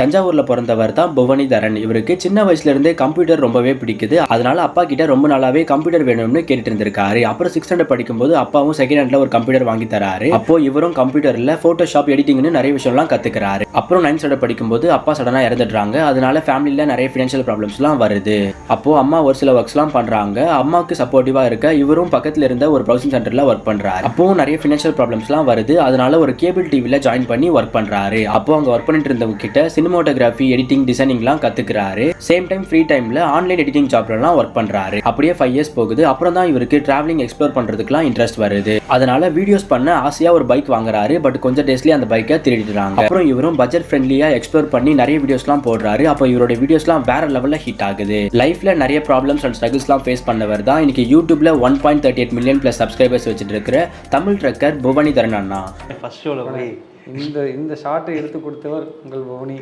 தஞ்சாவூரில் பிறந்தவர் தான் புவனிதரன். இவருக்கு சின்ன வயசுலேருந்தே கம்ப்யூட்டர் ரொம்பவே பிடிக்குது. அதனால அப்பா கிட்ட ரொம்ப நாளாவே கம்ப்யூட்டர் வேணும்னு கேட்டுட்டு இருந்திருக்காரு. அப்புறம் 6th ஸ்டாண்டர்ட் படிக்கும்போது அப்பாவும் செகண்ட் ஹேண்ட்ல ஒரு கம்ப்யூட்டர் வாங்கி தராரு. அப்போ இவரும் கம்ப்யூட்டர்ல போட்டோஷாப் எடிட்டிங்னு நிறைய விஷயம்லாம் கத்துக்கிறாரு. அப்புறம் 9th ஸ்டாண்டர்ட் படிக்கும்போது அப்பா சடனா இறந்துடுறாங்க. அதனால ஃபேமிலியில நிறைய ஃபினான்ஷியல் ப்ராப்ளம்ஸ்லாம் வருது. அப்போ அம்மா ஒரு சில ஒர்க்ஸ்லாம் பண்றாங்க. அம்மாவுக்கு சப்போர்ட்டிவா இருக்க இவரும் பக்கத்துல இருந்த ஒரு ப்ரௌசிங் சென்டர்ல ஒர்க் பண்றாரு. அப்போ நிறைய ஃபினான்ஷியல் ப்ராப்ளம்ஸ்லாம் வருது. அதனால ஒரு கேபிள் டிவில ஜாயின் பண்ணி ஒர்க் பண்றாரு. அப்போ அங்க ஒர்க் பண்ணிட்டு இருந்தவங்க கிட்ட சினிமாட்டோகிராஃபி, எடிட்டிங், டிசைனிங்லாம் கத்துக்கிறாரு. சேம் டைம் ஃப்ரீ டைம்ல ஆன்லைன் எடிட்டிங் ஜாப்லலாம் ஒர்க் பண்றாரு. அப்படியே 5 இயர்ஸ் போகுது. அப்புறம் தான் இவருக்கு டிராவலிங் எக்ஸ்ப்ளோர் பண்றதுக்குலாம் இன்ட்ரெஸ்ட் வருது. அதனால வீடியோஸ் பண்ண ஆசையா ஒரு பைக் வாங்குறாரு. பட் கொஞ்சம் டேஸ்லயே அந்த பைக்கை திருடிடுறாங்க. அப்புறம் இவரும் பட்ஜெட் ஃப்ரெண்ட்லியா எக்ஸ்ப்ளோர் பண்ணி நிறைய வீடியோஸ்லாம் போடுறாரு. அப்போ இவரோட வீடியோஸ்லாம் வேற லெவல்ல ஹிட் ஆகுது. லைஃப்ல நிறைய ப்ராப்ளம்ஸ் அண்ட் ஸ்ட்ரகிள்ஸ்லாம் ஃபேஸ் பண்ணவர் தான் இன்னைக்கு யூடியூப்ல 1.38 மில்லியன் பிளஸ் சப்ஸ்கிரைபர்ஸ் வச்சுட்டு இருக்கிற தமிழ் ட்ரக்கர் புவனிதரன் அண்ணா. ஃபர்ஸ்ட் ஷோல போய் இந்த ஷார்ட்டை எடுத்து கொடுத்தவர் உங்கள் புவனி.